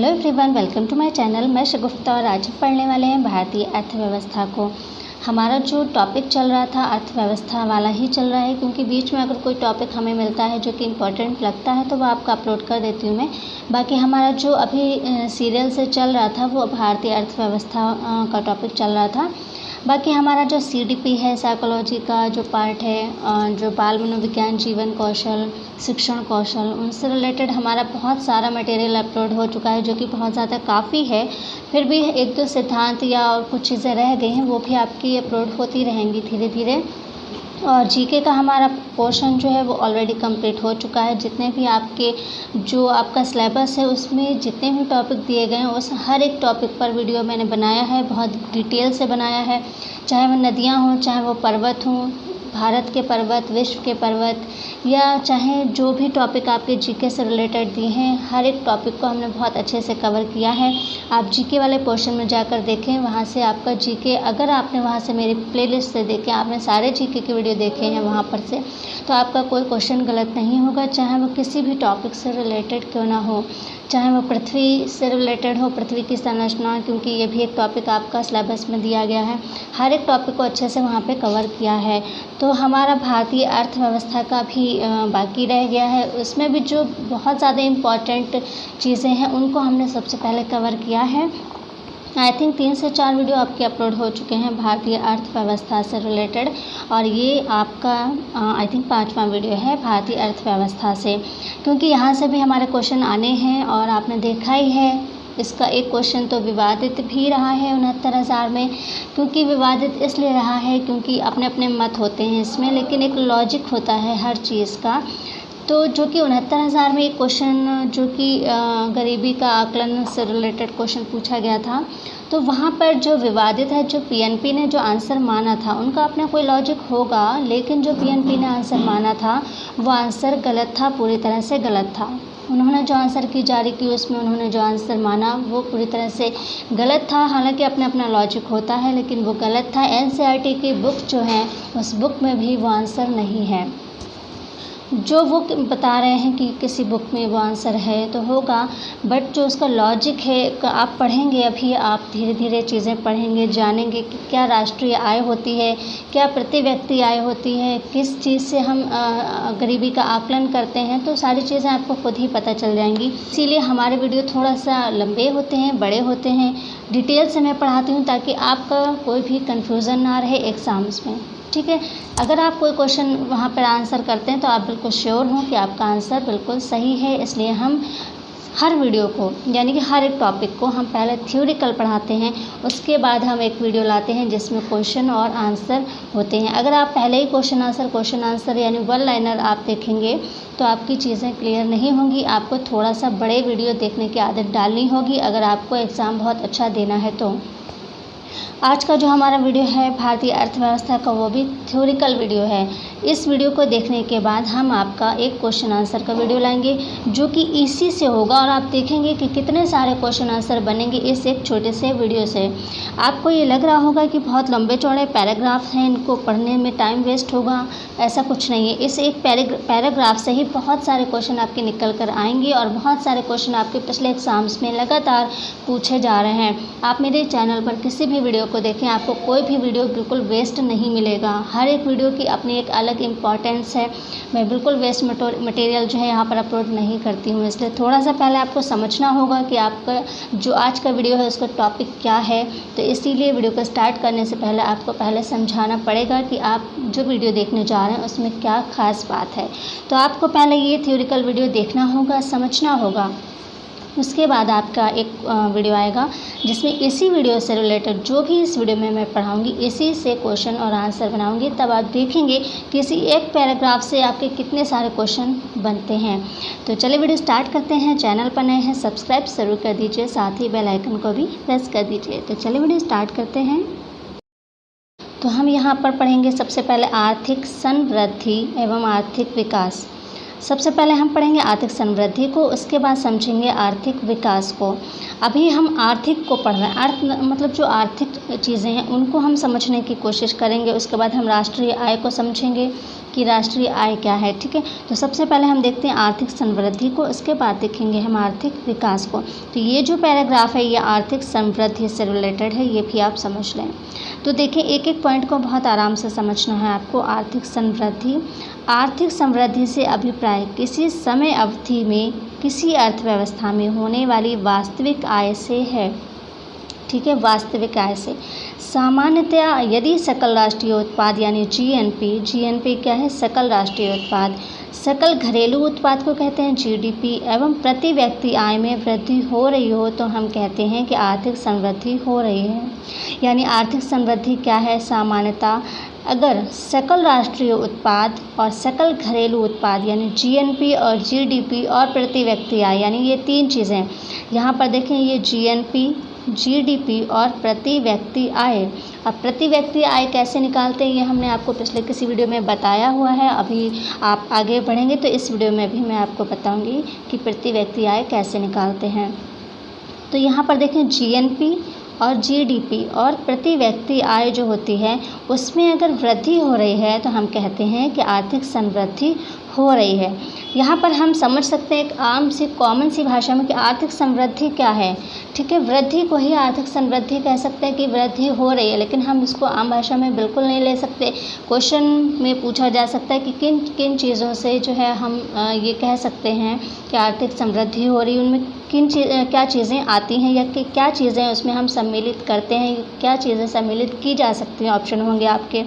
Hello everyone, welcome to my channel. मैं शगुफ्ता और आज पढ़ने वाले हैं भारतीय अर्थव्यवस्था को। हमारा जो टॉपिक चल रहा था अर्थव्यवस्था वाला ही चल रहा है, क्योंकि बीच में अगर कोई टॉपिक हमें मिलता है जो कि इम्पोर्टेंट लगता है तो वो आपका अपलोड कर देती हूँ मैं। बाकी हमारा जो अभी सीरियल से चल रहा था वो भारतीय अर्थव्यवस्था का टॉपिक चल रहा था। बाकी हमारा जो CDP है, साइकोलॉजी का जो पार्ट है, जो बाल मनोविज्ञान, जीवन कौशल, शिक्षण कौशल, उनसे रिलेटेड हमारा बहुत सारा मटेरियल अपलोड हो चुका है, जो कि बहुत ज़्यादा काफ़ी है। फिर भी एक दो सिद्धांत या और कुछ चीज़ें रह गई हैं, वो भी आपकी अपलोड होती रहेंगी धीरे धीरे। और GK का हमारा पोर्शन जो है वो ऑलरेडी कंप्लीट हो चुका है। जितने भी आपके जो आपका सिलेबस है उसमें जितने भी टॉपिक दिए गए हैं उस हर एक टॉपिक पर वीडियो मैंने बनाया है, बहुत डिटेल से बनाया है। चाहे वो नदियाँ हों, चाहे वो पर्वत हों, भारत के पर्वत, विश्व के पर्वत, या चाहे जो भी टॉपिक आपके GK से रिलेटेड दिए हैं, हर एक टॉपिक को हमने बहुत अच्छे से कवर किया है। आप GK वाले पोर्शन में जाकर देखें, वहाँ से आपका GK, अगर आपने वहाँ से मेरी प्लेलिस्ट से देखें, आपने सारे GK के वीडियो देखे हैं वहाँ पर से, तो आपका कोई क्वेश्चन गलत नहीं होगा, चाहे वो किसी भी टॉपिक से रिलेटेड क्यों ना हो। चाहे वो पृथ्वी से रिलेटेड हो, पृथ्वी की संरचना, क्योंकि ये भी एक टॉपिक आपका सिलेबस में दिया गया है। हर एक टॉपिक को अच्छे से वहाँ पे कवर किया है। तो हमारा भारतीय अर्थव्यवस्था का भी बाकी रह गया है। उसमें भी जो बहुत ज़्यादा इम्पॉर्टेंट चीज़ें हैं उनको हमने सबसे पहले कवर किया है। आई थिंक 3 से 4 वीडियो आपके अपलोड हो चुके हैं भारतीय अर्थव्यवस्था से रिलेटेड, और ये आपका आई थिंक 5वां वीडियो है भारतीय अर्थव्यवस्था से, क्योंकि यहाँ से भी हमारे क्वेश्चन आने हैं और आपने देखा ही है। इसका एक क्वेश्चन तो विवादित भी रहा है 69,000 में। क्योंकि विवादित इसलिए रहा है क्योंकि अपने अपने मत होते हैं इसमें, लेकिन एक लॉजिक होता है हर चीज़ का। तो जो कि 69,000 में एक क्वेश्चन जो कि गरीबी का आकलन से रिलेटेड क्वेश्चन पूछा गया था, तो वहाँ पर जो विवादित है, जो PNP ने जो आंसर माना था, उनका अपना कोई लॉजिक होगा, लेकिन जो PNP ने आंसर माना था वो आंसर गलत था, पूरी तरह से गलत था। उन्होंने जो आंसर की जारी की उसमें उन्होंने जो आंसर माना वो पूरी तरह से गलत था। हालांकि अपना अपना लॉजिक होता है, लेकिन वो गलत था। NCERT की बुक जो है उस बुक में भी वो आंसर नहीं है। जो वो बता रहे हैं कि किसी बुक में वो आंसर है तो होगा, बट जो उसका लॉजिक है आप पढ़ेंगे, अभी आप धीरे धीरे चीज़ें पढ़ेंगे, जानेंगे कि क्या राष्ट्रीय आय होती है, क्या प्रति व्यक्ति आय होती है, किस चीज़ से हम गरीबी का आकलन करते हैं, तो सारी चीज़ें आपको खुद ही पता चल जाएंगी। इसीलिए हमारे वीडियो थोड़ा सा लंबे होते हैं, बड़े होते हैं, डिटेल से मैं पढ़ाती हूँ ताकि आपका कोई भी कन्फ्यूज़न ना रहे एग्ज़ाम्स में। ठीक है, अगर आप कोई क्वेश्चन वहाँ पर आंसर करते हैं तो आप बिल्कुल श्योर हों कि आपका आंसर बिल्कुल सही है। इसलिए हम हर वीडियो को, यानी कि हर एक टॉपिक को हम पहले थ्योरिकल पढ़ाते हैं, उसके बाद हम एक वीडियो लाते हैं जिसमें क्वेश्चन और आंसर होते हैं। अगर आप पहले ही क्वेश्चन आंसर यानी 1 लाइनर आप देखेंगे तो आपकी चीज़ें क्लियर नहीं होंगी। आपको थोड़ा सा बड़े वीडियो देखने की आदत डालनी होगी अगर आपको एग्ज़ाम बहुत अच्छा देना है तो। आज का जो हमारा वीडियो है भारतीय अर्थव्यवस्था का, वो भी थ्योरिकल वीडियो है। इस वीडियो को देखने के बाद हम आपका एक क्वेश्चन आंसर का वीडियो लाएंगे जो कि इसी से होगा, और आप देखेंगे कि कितने सारे क्वेश्चन आंसर बनेंगे इस एक छोटे से वीडियो से। आपको ये लग रहा होगा कि बहुत लंबे चौड़े पैराग्राफ हैं, इनको पढ़ने में टाइम वेस्ट होगा, ऐसा कुछ नहीं है। इस एक पैराग्राफ से ही बहुत सारे क्वेश्चन आपके निकल कर आएंगे और बहुत सारे क्वेश्चन आपके पिछले एग्ज़ाम्स में लगातार पूछे जा रहे हैं। आप मेरे चैनल पर किसी भी वीडियो को देखें, आपको कोई भी वीडियो बिल्कुल वेस्ट नहीं मिलेगा। हर एक वीडियो की अपनी एक अलग इम्पॉर्टेंस है। मैं बिल्कुल वेस्ट मटेरियल जो है यहाँ पर अपलोड नहीं करती हूँ। इसलिए थोड़ा सा पहले आपको समझना होगा कि आपका जो आज का वीडियो है उसका टॉपिक क्या है। तो इसीलिए वीडियो को स्टार्ट करने से पहले आपको पहले समझाना पड़ेगा कि आप जो वीडियो देखने जा रहे हैं उसमें क्या ख़ास बात है। तो आपको पहले ये थ्योरिकल वीडियो देखना होगा, समझना होगा। उसके बाद आपका एक वीडियो आएगा जिसमें इसी वीडियो से रिलेटेड जो भी इस वीडियो में मैं पढ़ाऊंगी इसी से क्वेश्चन और आंसर बनाऊंगी। तब आप देखेंगे कि इसी एक पैराग्राफ से आपके कितने सारे क्वेश्चन बनते हैं। तो चलिए वीडियो स्टार्ट करते हैं। चैनल पर नए हैं सब्सक्राइब ज़रूर कर दीजिए, साथ ही बेल आइकन को भी प्रेस कर दीजिए। तो चलिए वीडियो स्टार्ट करते हैं। तो हम यहाँ पर पढ़ेंगे सबसे पहले आर्थिक समृद्धि एवं आर्थिक विकास। सबसे पहले हम पढ़ेंगे आर्थिक समृद्धि को, उसके बाद समझेंगे आर्थिक विकास को। अभी हम आर्थिक को पढ़ रहे हैं, अर्थ मतलब जो आर्थिक चीज़ें हैं उनको हम समझने की कोशिश करेंगे। उसके बाद हम राष्ट्रीय आय को समझेंगे, कि राष्ट्रीय आय क्या है। ठीक है, तो सबसे पहले हम देखते हैं आर्थिक समृद्धि को, उसके बाद देखेंगे हम आर्थिक विकास को। तो ये जो पैराग्राफ है ये आर्थिक समृद्धि से रिलेटेड है, ये भी आप समझ लें। तो देखिए एक एक पॉइंट को बहुत आराम से समझना है आपको। आर्थिक समृद्धि से अभिप्राय किसी समय अवधि में किसी अर्थव्यवस्था में होने वाली वास्तविक आय से है। ठीक है, वास्तविक आय से। सामान्यतया यदि सकल राष्ट्रीय उत्पाद यानी जीएनपी क्या है, सकल राष्ट्रीय उत्पाद, सकल घरेलू उत्पाद को कहते हैं जीडीपी, एवं प्रति व्यक्ति आय में वृद्धि हो रही हो तो हम कहते हैं कि आर्थिक समृद्धि हो रही है। यानी आर्थिक समृद्धि क्या है, सामान्यतः अगर सकल राष्ट्रीय उत्पाद और सकल घरेलू उत्पाद यानी जीएनपी और जीडीपी और प्रति व्यक्ति आय, यानी ये तीन चीज़ें यहाँ पर देखें, ये जीएनपी, जीडीपी और प्रति व्यक्ति आय। अब प्रति व्यक्ति आय कैसे निकालते हैं ये हमने आपको पिछले किसी वीडियो में बताया हुआ है। अभी आप आगे बढ़ेंगे तो इस वीडियो में भी मैं आपको बताऊंगी कि प्रति व्यक्ति आय कैसे निकालते हैं। तो यहाँ पर देखें जीएनपी और जीडीपी और प्रति व्यक्ति आय जो होती है उसमें अगर वृद्धि हो रही है तो हम कहते हैं कि आर्थिक समृद्धि हो रही है। यहाँ पर हम समझ सकते हैं एक आम सी कॉमन सी भाषा में कि आर्थिक समृद्धि क्या है। ठीक है, वृद्धि को ही आर्थिक समृद्धि कह सकते हैं कि वृद्धि हो रही है, लेकिन हम इसको आम भाषा में बिल्कुल नहीं ले सकते। क्वेश्चन में पूछा जा सकता है कि किन किन चीज़ों से जो है हम ये कह सकते हैं कि आर्थिक समृद्धि हो रही है, उनमें क्या चीज़ें आती हैं या कि क्या चीज़ें उसमें हम सम्मिलित करते हैं, क्या चीज़ें सम्मिलित की जा सकती हैं, ऑप्शन होंगे आपके।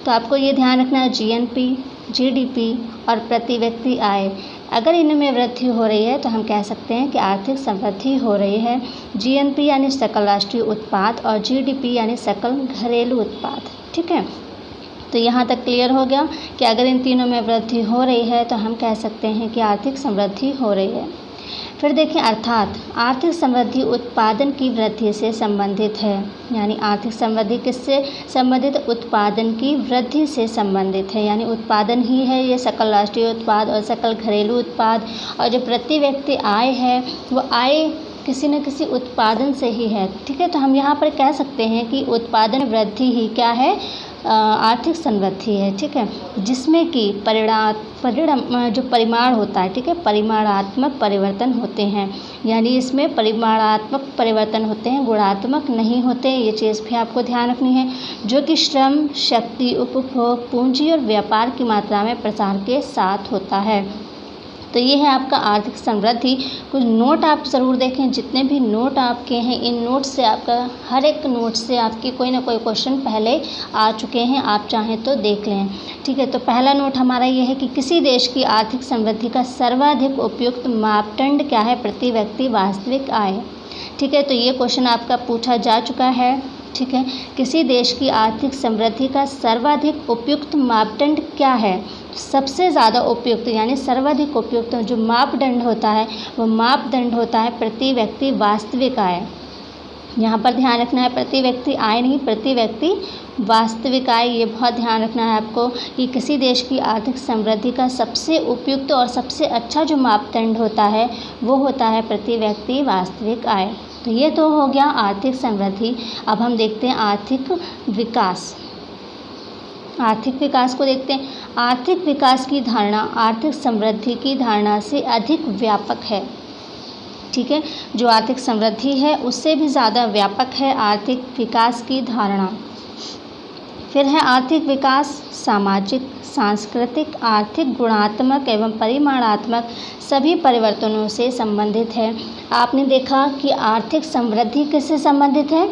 तो आपको ये ध्यान रखना है जीएनपी, जीडीपी और प्रति व्यक्ति आय, अगर इनमें वृद्धि हो रही है तो हम कह सकते हैं कि आर्थिक समृद्धि हो रही है। जीएनपी यानी सकल राष्ट्रीय उत्पाद और जीडीपी यानी सकल घरेलू उत्पाद। ठीक है, तो यहाँ तक क्लियर हो गया कि अगर इन तीनों में वृद्धि हो रही है तो हम कह सकते हैं कि आर्थिक समृद्धि हो रही है। फिर देखिए अर्थात आर्थिक समृद्धि उत्पादन की वृद्धि से संबंधित है। यानी आर्थिक समृद्धि किससे संबंधित, उत्पादन की वृद्धि से संबंधित है। यानी उत्पादन ही है ये सकल राष्ट्रीय उत्पाद और सकल घरेलू उत्पाद, और जो प्रति व्यक्ति आय है वो आय किसी न किसी उत्पादन से ही है। ठीक है, तो हम यहाँ पर कह सकते हैं कि उत्पादन वृद्धि ही क्या है, आर्थिक समृद्धि है। ठीक है, जिसमें कि जो परिमाण होता है, ठीक है, परिमाणात्मक परिवर्तन होते हैं। यानी इसमें परिमाणात्मक परिवर्तन होते हैं, गुणात्मक नहीं होते। ये चीज़ भी आपको ध्यान रखनी है, जो कि श्रम, शक्ति, उपभोग, पूंजी और व्यापार की मात्रा में प्रसार के साथ होता है। तो ये है आपका आर्थिक समृद्धि। कुछ नोट आप ज़रूर देखें, जितने भी नोट आपके हैं इन नोट से आपका हर एक नोट से आपके कोई ना कोई क्वेश्चन पहले आ चुके हैं, आप चाहें तो देख लें। ठीक है, तो पहला नोट हमारा ये है कि किसी देश की आर्थिक समृद्धि का सर्वाधिक उपयुक्त मापदंड क्या है, प्रति व्यक्ति वास्तविक आय। ठीक है, तो ये क्वेश्चन आपका पूछा जा चुका है। ठीक है, किसी देश की आर्थिक समृद्धि का सर्वाधिक उपयुक्त मापदंड क्या है, सबसे ज़्यादा उपयुक्त यानी सर्वाधिक उपयुक्त जो मापदंड होता है वो मापदंड होता है प्रति व्यक्ति वास्तविक आय। यहाँ पर ध्यान रखना है प्रति व्यक्ति आय नहीं, प्रति व्यक्ति वास्तविक आय। ये बहुत ध्यान रखना है आपको कि किसी देश की आर्थिक समृद्धि का सबसे उपयुक्त और सबसे अच्छा जो मापदंड होता है वो होता है प्रति व्यक्ति वास्तविक आय। तो ये तो हो गया आर्थिक समृद्धि। अब हम देखते हैं आर्थिक विकास। आर्थिक विकास को देखते हैं। आर्थिक विकास की धारणा आर्थिक समृद्धि की धारणा से अधिक व्यापक है। ठीक है, जो आर्थिक समृद्धि है उससे भी ज़्यादा व्यापक है आर्थिक विकास की धारणा। फिर है आर्थिक विकास सामाजिक, सांस्कृतिक, आर्थिक, गुणात्मक एवं परिमाणात्मक सभी परिवर्तनों से संबंधित है। आपने देखा कि आर्थिक समृद्धि किससे संबंधित है,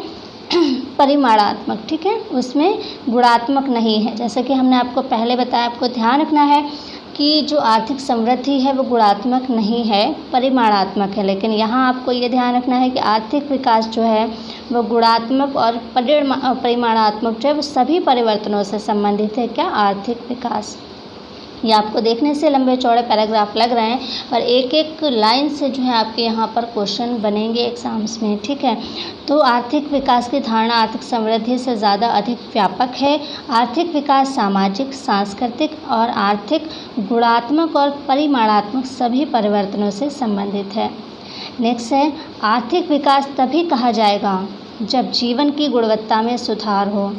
परिमाणात्मक। ठीक है, उसमें गुणात्मक नहीं है। जैसे कि हमने आपको पहले बताया, आपको ध्यान रखना है कि जो आर्थिक समृद्धि है वो गुणात्मक नहीं है, परिमाणात्मक है। लेकिन यहाँ आपको ये ध्यान रखना है कि आर्थिक विकास जो है वो गुणात्मक और परिमाणात्मक जो है वो सभी परिवर्तनों से संबंधित है। क्या, आर्थिक विकास। ये आपको देखने से लंबे चौड़े पैराग्राफ लग रहे हैं, पर एक एक लाइन से जो है आपके यहाँ पर क्वेश्चन बनेंगे एग्जाम्स में। ठीक है, तो आर्थिक विकास की धारणा आर्थिक समृद्धि से ज़्यादा अधिक व्यापक है। आर्थिक विकास सामाजिक, सांस्कृतिक और आर्थिक, गुणात्मक और परिमाणात्मक सभी परिवर्तनों से संबंधित है। नेक्स्ट है आर्थिक विकास तभी कहा जाएगा जब जीवन की गुणवत्ता में सुधार हो।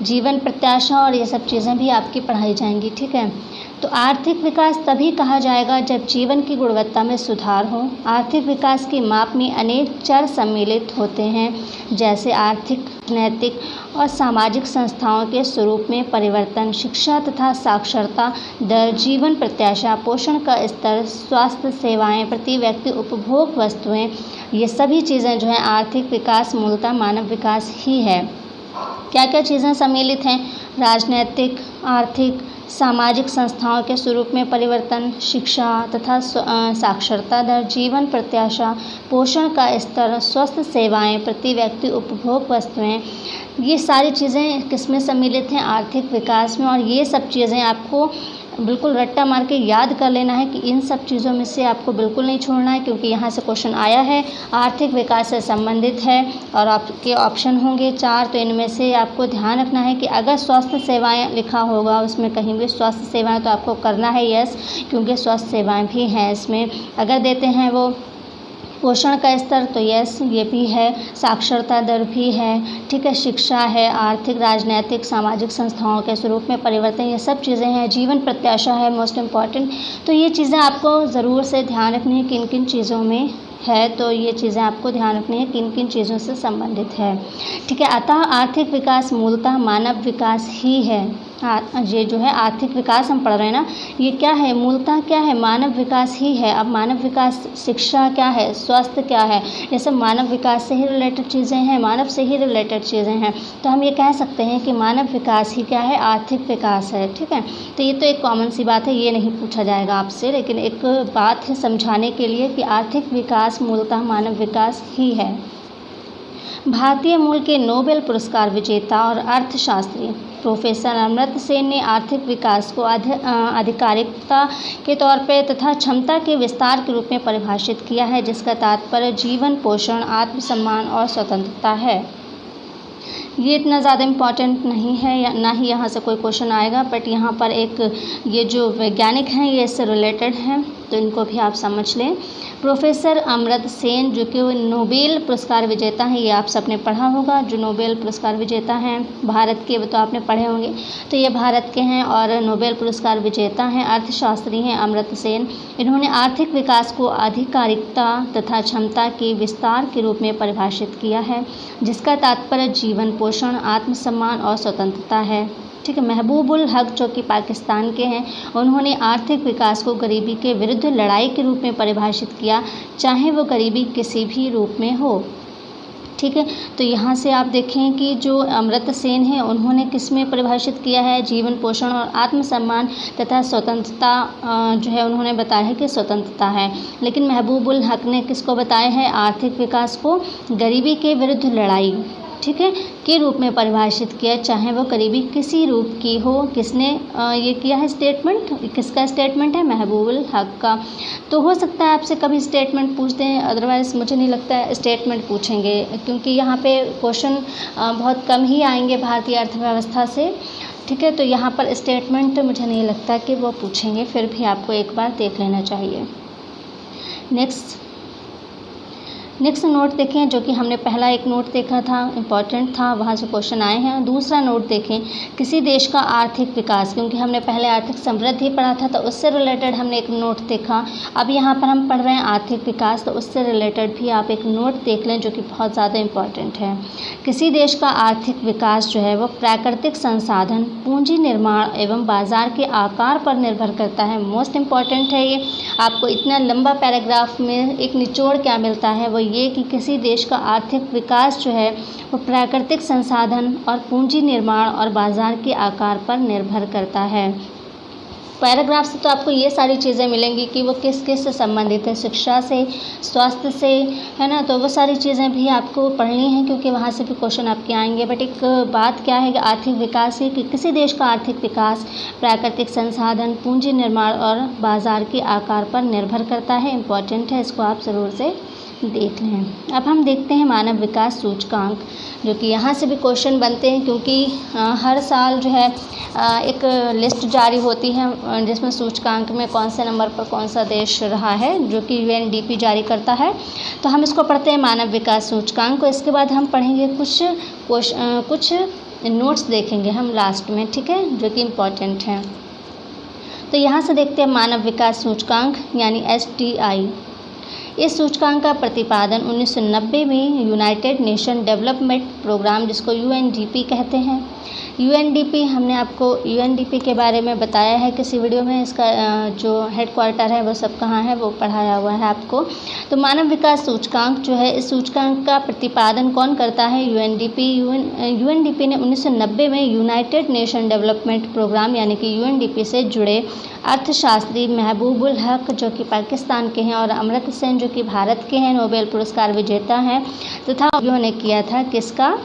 जीवन प्रत्याशा और ये सब चीज़ें भी आपकी पढ़ाई जाएंगी। ठीक है, तो आर्थिक विकास तभी कहा जाएगा जब जीवन की गुणवत्ता में सुधार हो। आर्थिक विकास के माप में अनेक चर सम्मिलित होते हैं, जैसे आर्थिक, नैतिक और सामाजिक संस्थाओं के स्वरूप में परिवर्तन, शिक्षा तथा साक्षरता दर, जीवन प्रत्याशा, पोषण का स्तर, स्वास्थ्य सेवाएं, प्रति व्यक्ति उपभोग वस्तुएं, ये सभी चीज़ें जो हैं आर्थिक विकास मूलतः मानव विकास ही है। क्या क्या चीज़ें सम्मिलित हैं? राजनैतिक, आर्थिक, सामाजिक संस्थाओं के स्वरूप में परिवर्तन, शिक्षा तथा साक्षरता दर, जीवन प्रत्याशा, पोषण का स्तर, स्वस्थ सेवाएं, प्रति व्यक्ति उपभोग वस्तुएं, ये सारी चीज़ें किसमें सम्मिलित हैं? आर्थिक विकास में। और ये सब चीज़ें आपको बिल्कुल रट्टा मार के याद कर लेना है कि इन सब चीज़ों में से आपको बिल्कुल नहीं छोड़ना है, क्योंकि यहाँ से क्वेश्चन आया है, आर्थिक विकास से संबंधित है और आपके ऑप्शन होंगे 4। तो इनमें से आपको ध्यान रखना है कि अगर स्वास्थ्य सेवाएं लिखा होगा उसमें कहीं भी स्वास्थ्य सेवाएं, तो आपको करना है यस, क्योंकि स्वास्थ्य सेवाएं भी हैं इसमें। अगर देते हैं वो पोषण का स्तर, तो यस ये भी है, साक्षरता दर भी है, ठीक है, शिक्षा है, आर्थिक, राजनीतिक, सामाजिक संस्थाओं के स्वरूप में परिवर्तन, ये सब चीज़ें हैं, जीवन प्रत्याशा है मोस्ट इम्पॉर्टेंट। तो ये चीज़ें आपको ज़रूर से ध्यान रखनी है किन किन चीज़ों में है, तो ये चीज़ें आपको ध्यान रखनी है किन किन चीज़ों से संबंधित है। ठीक है, अतः आर्थिक विकास मूलतः मानव विकास ही है। ये जो है आर्थिक विकास हम पढ़ रहे हैं ना, ये क्या है? मूलतः क्या है? मानव विकास ही है। अब मानव विकास, शिक्षा क्या है, स्वास्थ्य क्या है, ये सब मानव विकास से ही रिलेटेड चीज़ें हैं, मानव से ही रिलेटेड चीज़ें हैं। तो हम ये कह सकते हैं कि मानव विकास ही क्या है? आर्थिक विकास है। ठीक है, तो ये तो एक कॉमन सी बात है, ये नहीं पूछा जाएगा आपसे, लेकिन एक बात है समझाने के लिए कि आर्थिक विकास मूलतः मानव विकास ही है। भारतीय मूल के नोबेल पुरस्कार विजेता और अर्थशास्त्री प्रोफेसर अमर्त्य सेन ने आर्थिक विकास को आधिकारिकता के तौर पर तथा क्षमता के विस्तार के रूप में परिभाषित किया है, जिसका तात्पर्य जीवन, पोषण, आत्मसम्मान और स्वतंत्रता है। ये इतना ज़्यादा इम्पॉर्टेंट नहीं है, या ना ही यहाँ से कोई क्वेश्चन आएगा, बट यहाँ पर एक ये जो वैज्ञानिक हैं ये इससे रिलेटेड हैं, तो इनको भी आप समझ लें। प्रोफेसर अमर्त्य सेन जो कि नोबेल पुरस्कार विजेता हैं, ये आप सबने पढ़ा होगा, जो नोबेल पुरस्कार विजेता हैं भारत के, वो तो आपने पढ़े होंगे, तो ये भारत के हैं और नोबेल पुरस्कार विजेता हैं, अर्थशास्त्री हैं अमर्त्य सेन। इन्होंने आर्थिक विकास को आधिकारिकता तथा क्षमता के विस्तार के रूप में परिभाषित किया है, जिसका तात्पर्य जीवन, पोषण, आत्मसम्मान और स्वतंत्रता है। ठीक है, महबूबुल हक जो कि पाकिस्तान के हैं, उन्होंने आर्थिक विकास को गरीबी के विरुद्ध लड़ाई के रूप में परिभाषित किया, चाहे वो गरीबी किसी भी रूप में हो। ठीक है, तो यहाँ से आप देखें कि जो अमर्त्य सेन है उन्होंने किस में परिभाषित किया है? जीवन, पोषण और आत्मसम्मान तथा स्वतंत्रता जो है उन्होंने बताया है कि स्वतंत्रता है। लेकिन महबूबुल हक ने किसको बताया है? आर्थिक विकास को गरीबी के विरुद्ध लड़ाई, ठीक है, के रूप में परिभाषित किया, चाहे वो गरीबी किसी रूप की हो। किसने ये किया है स्टेटमेंट? किसका स्टेटमेंट है? महबूबुल हक का। तो हो सकता है आपसे कभी स्टेटमेंट पूछते हैं, अदरवाइज़ मुझे नहीं लगता है स्टेटमेंट पूछेंगे, क्योंकि यहाँ पे क्वेश्चन बहुत कम ही आएंगे भारतीय अर्थव्यवस्था से। ठीक है, तो यहाँ पर स्टेटमेंट मुझे नहीं लगता कि वो पूछेंगे, फिर भी आपको एक बार देख लेना चाहिए। नेक्स्ट नोट देखें, जो कि हमने पहला एक नोट देखा था, इम्पॉर्टेंट था, वहाँ से क्वेश्चन आए हैं। दूसरा नोट देखें, किसी देश का आर्थिक विकास, क्योंकि हमने पहले आर्थिक समृद्धि पढ़ा था तो उससे रिलेटेड हमने एक नोट देखा। अब यहाँ पर हम पढ़ रहे हैं आर्थिक विकास, तो उससे रिलेटेड भी आप एक नोट देख लें जो कि बहुत ज़्यादा इम्पॉर्टेंट है। किसी देश का आर्थिक विकास जो है वो प्राकृतिक संसाधन, पूंजी निर्माण एवं बाजार के आकार पर निर्भर करता है। मोस्ट इम्पॉर्टेंट है ये। आपको इतना लंबा पैराग्राफ में एक निचोड़ क्या मिलता है, वो ये कि किसी देश का आर्थिक विकास जो है वो प्राकृतिक संसाधन और पूंजी निर्माण और बाजार के आकार पर निर्भर करता है। पैराग्राफ से तो आपको ये सारी चीज़ें मिलेंगी कि वो किस किस से संबंधित है, शिक्षा से, स्वास्थ्य से, है ना, तो वो सारी चीज़ें भी आपको पढ़नी हैं, क्योंकि वहाँ से भी क्वेश्चन आपके आएंगे। बट एक बात क्या है कि आर्थिक विकास है कि किसी देश का आर्थिक विकास प्राकृतिक संसाधन, पूंजी निर्माण और बाजार के आकार पर निर्भर करता है। इम्पॉर्टेंट है, इसको आप ज़रूर से देख लें। अब हम देखते हैं मानव विकास सूचकांक, जो कि यहाँ से भी क्वेश्चन बनते हैं, क्योंकि हर साल जो है एक लिस्ट जारी होती है जिसमें सूचकांक में कौन से नंबर पर कौन सा देश रहा है, जो कि यूएनडीपी जारी करता है। तो हम इसको पढ़ते हैं मानव विकास सूचकांक को। इसके बाद हम पढ़ेंगे कुछ नोट्स देखेंगे हम लास्ट में, ठीक है, जो कि इम्पॉर्टेंट हैं। तो यहाँ से देखते हैं मानव विकास सूचकांक यानी SDI। इस सूचकांक का प्रतिपादन 1990 में यूनाइटेड नेशन डेवलपमेंट प्रोग्राम, जिसको UNDP कहते हैं। UNDP हमने आपको UNDP के बारे में बताया है किसी वीडियो में, इसका जो हेडक्वार्टर है वो सब कहाँ है वो पढ़ाया हुआ है आपको। तो मानव विकास सूचकांक जो है, इस सूचकांक का प्रतिपादन कौन करता है? UNDP ने 1990 में यूनाइटेड नेशन डेवलपमेंट प्रोग्राम यानी कि UNDP से जुड़े अर्थशास्त्री महबूबुल हक जो कि पाकिस्तान के हैं और अमर्त्य सेन जो कि भारत के हैं, नोबेल पुरस्कार विजेता हैं, तथा उन्होंने किया था किसका?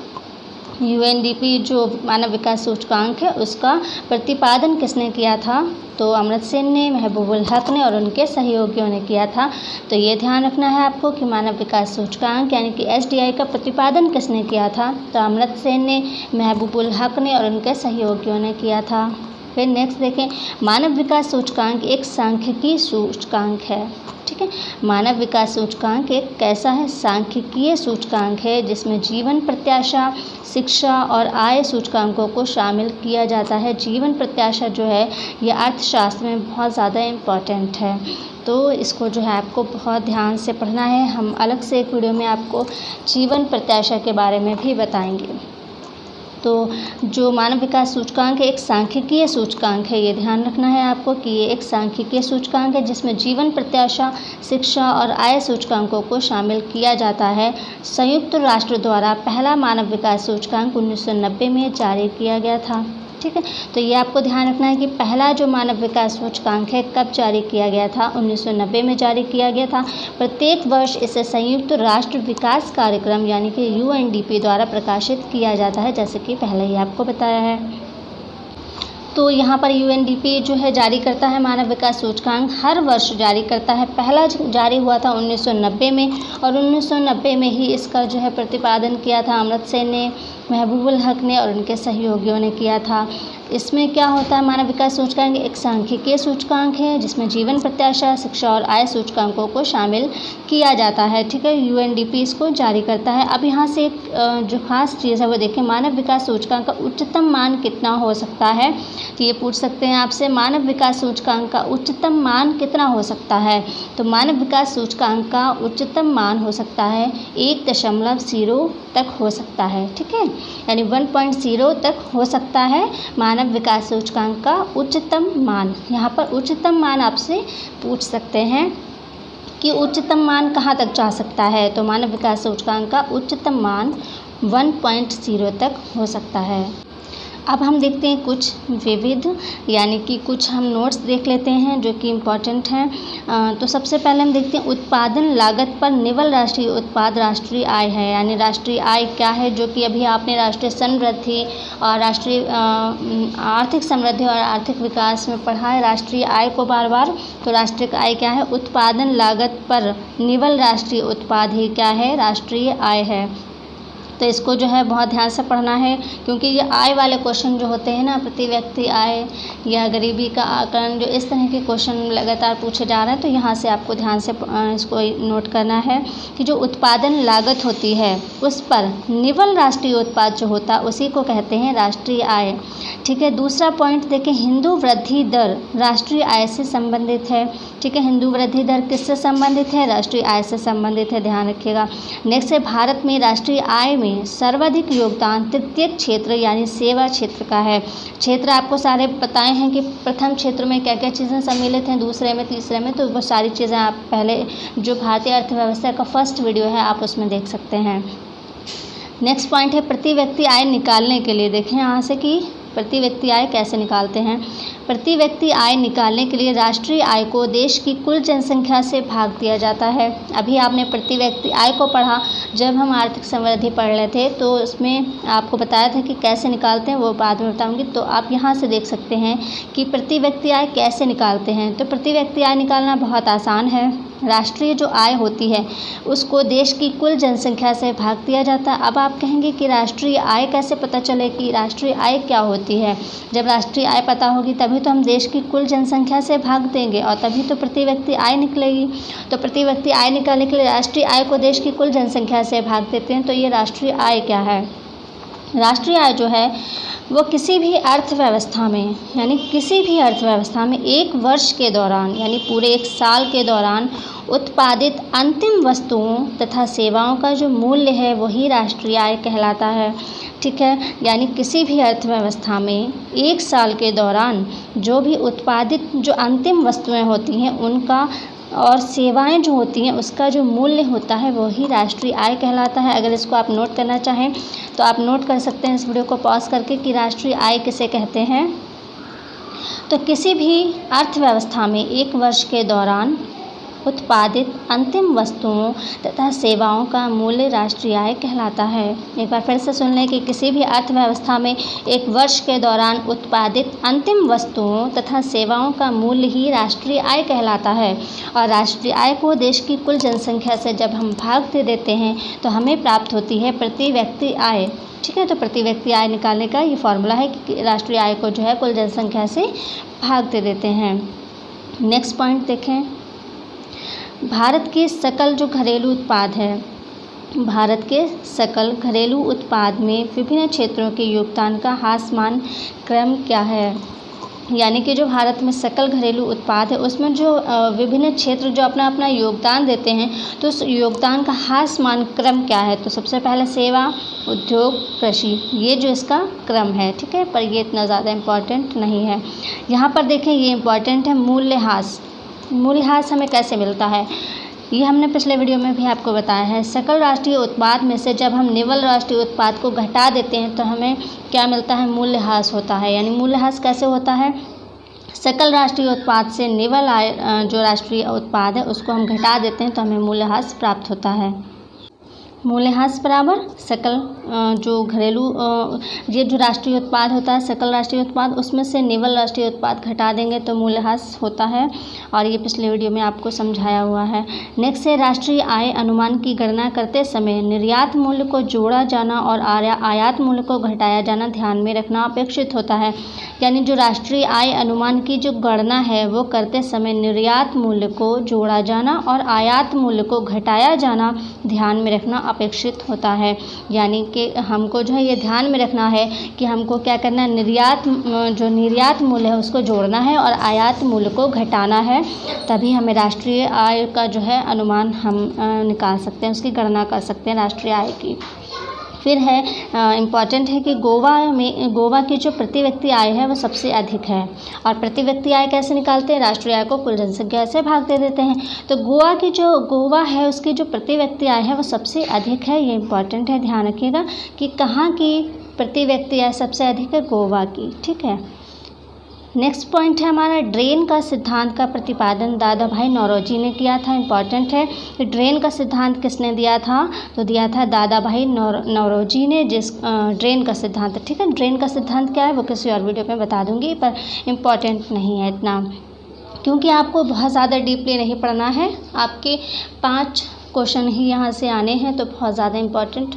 UNDP जो मानव विकास सूचकांक है उसका प्रतिपादन किसने किया था? तो अमर्त्य सेन ने, महबूबुल हक ने और उनके सहयोगियों ने किया था। तो ये ध्यान रखना है आपको कि मानव विकास सूचकांक यानी कि SDI का प्रतिपादन किसने किया था? तो अमर्त्य सेन ने, महबूबुल हक ने और उनके सहयोगियों ने किया था। फिर नेक्स्ट देखें, मानव विकास सूचकांक एक सांख्यिकीय सूचकांक है, ठीक है। मानव विकास सूचकांक एक कैसा है? सांख्यिकीय सूचकांक है, जिसमें जीवन प्रत्याशा, शिक्षा और आय सूचकांकों को शामिल किया जाता है। जीवन प्रत्याशा जो है ये अर्थशास्त्र में बहुत ज़्यादा इम्पॉर्टेंट है, तो इसको जो है आपको बहुत ध्यान से पढ़ना है। हम अलग से एक वीडियो में आपको जीवन प्रत्याशा के बारे में भी बताएंगे। तो जो मानव विकास सूचकांक है एक सांख्यिकीय सूचकांक है, ये ध्यान रखना है आपको कि ये एक सांख्यिकीय सूचकांक है जिसमें जीवन प्रत्याशा, शिक्षा और आय सूचकांकों को शामिल किया जाता है। संयुक्त राष्ट्र द्वारा पहला मानव विकास सूचकांक 1990 में जारी किया गया था, ठीक है। तो ये आपको ध्यान रखना है कि पहला जो मानव विकास सूचकांक है कब जारी किया गया था? 1990 में जारी किया गया था। प्रत्येक वर्ष इसे संयुक्त राष्ट्र विकास कार्यक्रम यानी कि UNDP द्वारा प्रकाशित किया जाता है, जैसे कि पहले ही आपको बताया है। तो यहाँ पर UNDP जो है जारी करता है मानव विकास सूचकांक, हर वर्ष जारी करता है। पहला जारी हुआ था 1990 में और 1990 में ही इसका जो है प्रतिपादन किया था अमर्त्य सेन ने, महबूबुल हक ने और उनके सहयोगियों ने किया था। इसमें क्या होता है? मानव विकास सूचकांक एक सांख्यिकीय सूचकांक है जिसमें जीवन प्रत्याशा, शिक्षा और आय सूचकांकों को शामिल किया जाता है, ठीक है। UNDP इसको जारी करता है। अब यहाँ से एक जो खास चीज़ है वो देखें, मानव विकास सूचकांक का उच्चतम मान कितना हो सकता है? तो ये पूछ सकते हैं आपसे, मानव विकास सूचकांक का उच्चतम मान कितना हो सकता है? तो मानव विकास सूचकांक का उच्चतम मान हो सकता है 1.0 तक हो सकता है, ठीक है, यानी 1.0 तक हो सकता है मानव विकास सूचकांक का उच्चतम मान। यहाँ पर उच्चतम मान आपसे पूछ सकते हैं कि उच्चतम मान कहाँ तक जा सकता है? तो मानव विकास सूचकांक का उच्चतम मान 1.0 तक हो सकता है। अब हम देखते हैं कुछ विविध यानी कि कुछ हम नोट्स देख लेते हैं जो कि इम्पॉर्टेंट हैं। तो सबसे पहले हम देखते हैं उत्पादन लागत पर निवल राष्ट्रीय उत्पाद राष्ट्रीय आय है, यानी राष्ट्रीय आय क्या है, जो कि अभी आपने राष्ट्रीय समृद्धि और राष्ट्रीय आर्थिक समृद्धि और आर्थिक विकास में पढ़ा है राष्ट्रीय आय को बार बार। तो राष्ट्रीय आय क्या है? उत्पादन लागत पर निवल राष्ट्रीय उत्पाद ही क्या है? राष्ट्रीय आय है। तो इसको जो है बहुत ध्यान से पढ़ना है, क्योंकि ये आय वाले क्वेश्चन जो होते हैं ना, प्रति व्यक्ति आय या गरीबी का आकलन, जो इस तरह के क्वेश्चन लगातार पूछे जा रहे हैं, तो यहाँ से आपको ध्यान से इसको नोट करना है कि जो उत्पादन लागत होती है उस पर निवल राष्ट्रीय उत्पाद जो होता है उसी को कहते हैं राष्ट्रीय आय, ठीक है। दूसरा पॉइंट देखें, हिंदू वृद्धि दर राष्ट्रीय आय से संबंधित है, ठीक है। हिंदू वृद्धि दर किससे संबंधित है? राष्ट्रीय आय से संबंधित है, ध्यान रखिएगा। नेक्स्ट है, भारत में राष्ट्रीय आय में सर्वाधिक योगदान तृतीय क्षेत्र यानी सेवा क्षेत्र का है। क्षेत्र आपको सारे बताए हैं कि प्रथम क्षेत्र में क्या क्या चीज़ें सम्मिलित हैं, दूसरे में, तीसरे में, तो वो सारी चीज़ें आप पहले जो भारतीय अर्थव्यवस्था का फर्स्ट वीडियो है आप उसमें देख सकते हैं। नेक्स्ट पॉइंट है, प्रति व्यक्ति आय निकालने के लिए देखें यहाँ से कि प्रति व्यक्ति आय कैसे निकालते हैं। प्रति व्यक्ति आय निकालने के लिए राष्ट्रीय आय को देश की कुल जनसंख्या से भाग दिया जाता है। अभी आपने प्रति व्यक्ति आय को पढ़ा, जब हम आर्थिक समृद्धि पढ़ रहे थे तो उसमें आपको बताया था कि कैसे निकालते हैं, वो बाद में बताऊंगी। तो आप यहाँ से देख सकते हैं कि प्रति व्यक्ति आय कैसे निकालते हैं। तो प्रति व्यक्ति आय निकालना बहुत आसान है। राष्ट्रीय जो आय होती है उसको देश की कुल जनसंख्या से भाग दिया जाता है। अब आप कहेंगे कि राष्ट्रीय आय कैसे पता चले कि राष्ट्रीय आय क्या होती है? जब राष्ट्रीय आय पता होगी तभी तो हम देश की कुल जनसंख्या से भाग देंगे और तभी तो प्रति व्यक्ति आय निकलेगी। तो प्रति व्यक्ति आय निकालने के लिए राष्ट्रीय आय को देश की कुल जनसंख्या से भाग देते हैं। तो ये राष्ट्रीय आय क्या है? राष्ट्रीय आय जो है वो किसी भी अर्थव्यवस्था में, यानी किसी भी अर्थव्यवस्था में एक वर्ष के दौरान यानी पूरे एक साल के दौरान उत्पादित अंतिम वस्तुओं तथा सेवाओं का जो मूल्य है वही राष्ट्रीय आय कहलाता है। ठीक है, यानी किसी भी अर्थव्यवस्था में एक साल के दौरान जो भी उत्पादित जो अंतिम वस्तुएं होती हैं उनका और सेवाएं जो होती हैं उसका जो मूल्य होता है वही राष्ट्रीय आय कहलाता है। अगर इसको आप नोट करना चाहें तो आप नोट कर सकते हैं इस वीडियो को पॉज करके कि राष्ट्रीय आय किसे कहते हैं। तो किसी भी अर्थव्यवस्था में एक वर्ष के दौरान उत्पादित अंतिम वस्तुओं तथा सेवाओं का मूल्य राष्ट्रीय आय कहलाता है। एक बार फिर से सुन लें कि किसी भी अर्थव्यवस्था में एक वर्ष के दौरान उत्पादित अंतिम वस्तुओं तथा सेवाओं का मूल्य ही राष्ट्रीय आय कहलाता है। और राष्ट्रीय आय को देश की कुल जनसंख्या से जब हम भाग दे देते हैं तो हमें प्राप्त होती है प्रति व्यक्ति आय। ठीक है, तो प्रति व्यक्ति आय निकालने का ये फॉर्मूला है कि राष्ट्रीय आय को जो है कुल जनसंख्या से भाग दे देते हैं। नेक्स्ट पॉइंट देखें, भारत के सकल जो घरेलू उत्पाद है, भारत के सकल घरेलू उत्पाद में विभिन्न क्षेत्रों के योगदान का हास्यमान क्रम क्या है। यानी कि जो भारत में सकल घरेलू उत्पाद है उसमें जो विभिन्न क्षेत्र जो अपना अपना योगदान देते हैं तो उस योगदान का हास्यमान क्रम क्या है। तो सबसे पहले सेवा, उद्योग, कृषि, ये जो इसका क्रम है। ठीक है, पर ये इतना ज़्यादा इम्पॉर्टेंट नहीं है। यहाँ पर देखें ये इम्पॉर्टेंट है मूल्यह्रास। मूल्यह्रास हमें कैसे मिलता है ये हमने पिछले वीडियो में भी आपको बताया है। सकल राष्ट्रीय उत्पाद में से जब हम निवल राष्ट्रीय उत्पाद को घटा देते हैं तो हमें क्या मिलता है, मूल्यह्रास होता है। यानी मूल्यह्रास कैसे होता है, सकल राष्ट्रीय उत्पाद से निवल आय जो राष्ट्रीय उत्पाद है उसको हम घटा देते हैं तो हमें मूल्यह्रास प्राप्त होता है। मूल्यह्रास बराबर सकल जो घरेलू ये जो राष्ट्रीय उत्पाद होता है सकल राष्ट्रीय उत्पाद उसमें से निवल राष्ट्रीय उत्पाद घटा देंगे तो मूल्यह्रास होता है। और ये पिछले वीडियो में आपको समझाया हुआ है। नेक्स्ट है राष्ट्रीय आय अनुमान की गणना करते समय निर्यात मूल्य को जोड़ा जाना और आयात मूल्य को घटाया जाना ध्यान में रखना अपेक्षित होता है। यानी जो राष्ट्रीय आय अनुमान की जो गणना है वो करते समय निर्यात मूल्य को जोड़ा जाना और आयात मूल्य को घटाया जाना ध्यान में रखना अपेक्षित होता है। यानी कि हमको जो है ये ध्यान में रखना है कि हमको क्या करना है, निर्यात मूल्य है उसको जोड़ना है और आयात मूल्य को घटाना है, तभी हमें राष्ट्रीय आय का जो है अनुमान हम निकाल सकते हैं, उसकी गणना कर सकते हैं राष्ट्रीय आय की। फिर है इम्पॉर्टेंट है कि गोवा की जो प्रति व्यक्ति आय है वो सबसे अधिक है। और प्रति व्यक्ति आय कैसे निकालते हैं, राष्ट्रीय आय को कुल जनसंख्या से भाग दे देते हैं। तो गोवा है उसकी जो प्रति व्यक्ति आय है वो सबसे अधिक है। ये इम्पॉर्टेंट है, ध्यान रखिएगा कि कहाँ की प्रति व्यक्ति आय सबसे अधिक है, गोवा की। ठीक है, नेक्स्ट पॉइंट है हमारा ड्रेन का सिद्धांत का प्रतिपादन दादा भाई नौरोजी ने किया था। इम्पॉर्टेंट है कि ड्रेन का सिद्धांत किसने दिया था, तो दिया था दादा भाई नौरोजी ने, जिस ड्रेन का सिद्धांत। ठीक है, ड्रेन का सिद्धांत क्या है वो किसी और वीडियो में बता दूंगी, पर इम्पॉर्टेंट नहीं है इतना, क्योंकि आपको बहुत ज़्यादा डीपली नहीं पढ़ना है। आपके 5 क्वेश्चन ही यहाँ से आने हैं तो बहुत ज़्यादा इम्पॉर्टेंट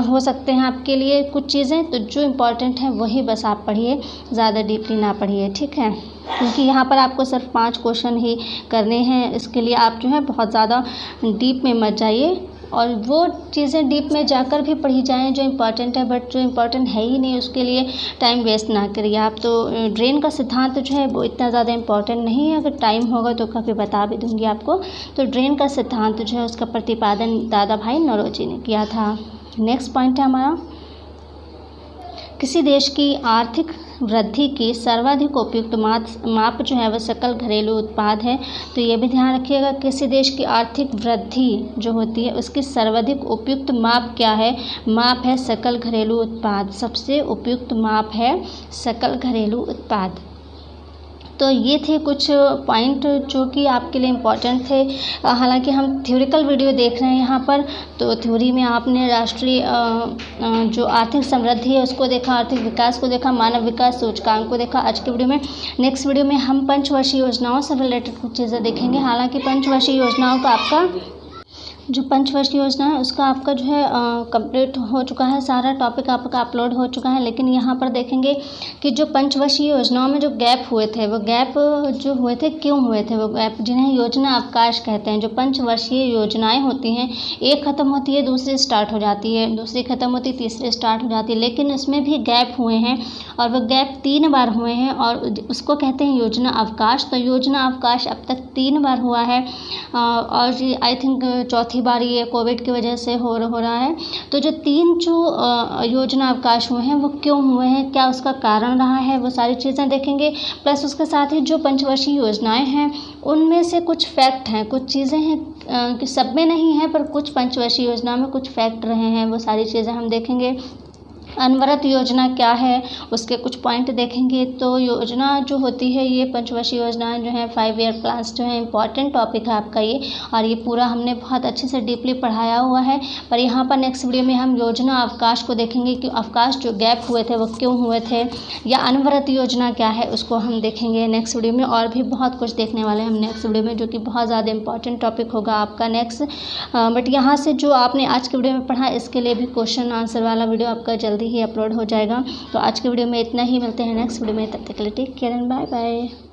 हो सकते हैं आपके लिए कुछ चीज़ें। तो जो इम्पॉर्टेंट है वही बस आप पढ़िए, ज़्यादा डीपली ना पढ़िए। ठीक है, क्योंकि यहाँ पर आपको सिर्फ 5 क्वेश्चन ही करने हैं, इसके लिए आप जो है बहुत ज़्यादा डीप में मत जाइए और वो चीज़ें डीप में जाकर भी पढ़ी जाएं जो इम्पॉर्टेंट है, बट जो इम्पॉर्टेंट है ही नहीं उसके लिए टाइम वेस्ट ना करिए आप। तो ड्रेन का सिद्धांत जो है वो इतना ज़्यादा इम्पॉर्टेंट नहीं है, अगर टाइम होगा तो कभी बता भी दूंगी आपको। तो ड्रेन का सिद्धांत जो है उसका प्रतिपादन दादा भाई नौरोजी ने किया था। नेक्स्ट पॉइंट है हमारा, किसी देश की आर्थिक वृद्धि की सर्वाधिक उपयुक्त माप जो है वह सकल घरेलू उत्पाद है। तो ये भी ध्यान रखिएगा, किसी देश की आर्थिक वृद्धि जो होती है उसकी सर्वाधिक उपयुक्त माप क्या है, माप है सकल घरेलू उत्पाद। सबसे उपयुक्त माप है सकल घरेलू उत्पाद। तो ये थे कुछ पॉइंट जो कि आपके लिए इम्पॉर्टेंट थे। हालांकि हम थ्योरिकल वीडियो देख रहे हैं यहाँ पर, तो थ्योरी में आपने राष्ट्रीय जो आर्थिक समृद्धि है उसको देखा, आर्थिक विकास को देखा, मानव विकास सूचकांक को देखा आज के वीडियो में। नेक्स्ट वीडियो में हम पंचवर्षीय योजनाओं से रिलेटेड कुछ चीज़ें देखेंगे। हालांकि पंचवर्षीय योजनाओं का आपका जो पंचवर्षीय योजना है उसका आपका जो है कंप्लीट हो चुका है, सारा टॉपिक आपका अपलोड हो चुका है। लेकिन यहाँ पर देखेंगे कि जो पंचवर्षीय योजनाओं में जो गैप हुए थे, वो गैप जो हुए थे क्यों हुए थे, वो गैप जिन्हें योजना अवकाश कहते हैं। जो पंचवर्षीय योजनाएं होती हैं, एक ख़त्म होती है दूसरी स्टार्ट हो जाती है, दूसरी ख़त्म होती है तीसरी स्टार्ट हो जाती है, लेकिन इसमें भी गैप हुए हैं और वो गैप 3 बार हुए हैं और उसको कहते हैं योजना अवकाश। तो योजना अवकाश अब तक 3 बार हुआ है और आई थिंक चौथी बार ये कोविड की वजह से हो रहा है। तो जो 3 योजना अवकाश हुए हैं वो क्यों हुए हैं, क्या उसका कारण रहा है, वो सारी चीज़ें देखेंगे। प्लस उसके साथ ही जो पंचवर्षीय योजनाएं हैं उनमें से कुछ फैक्ट हैं, कुछ चीज़ें हैं कि सब में नहीं है, पर कुछ पंचवर्षीय योजना में कुछ फैक्ट रहे हैं, वो सारी चीज़ें हम देखेंगे। अनवरत योजना क्या है उसके कुछ पॉइंट देखेंगे। तो योजना जो होती है, ये पंचवर्षीय योजनाएं जो हैं 5 ईयर प्लान्स जो है इंपॉर्टेंट टॉपिक है आपका ये, और ये पूरा हमने बहुत अच्छे से डीपली पढ़ाया हुआ है। पर यहाँ पर नेक्स्ट वीडियो में हम योजना अवकाश को देखेंगे कि अवकाश जो गैप हुए थे वो क्यों हुए थे, या अनवरत योजना क्या है उसको हम देखेंगे नेक्स्ट वीडियो में। और भी बहुत कुछ देखने वाले हैं हम नेक्स्ट वीडियो में, जो कि बहुत ज़्यादा इंपॉर्टेंट टॉपिक होगा आपका नेक्स्ट। बट यहाँ से जो आपने आज के वीडियो में पढ़ा, इसके लिए भी क्वेश्चन आंसर वाला वीडियो आपका जल्दी ही अपलोड हो जाएगा। तो आज के वीडियो में इतना ही, मिलते हैं नेक्स्ट वीडियो में, तब तक के लिए take care and bye bye.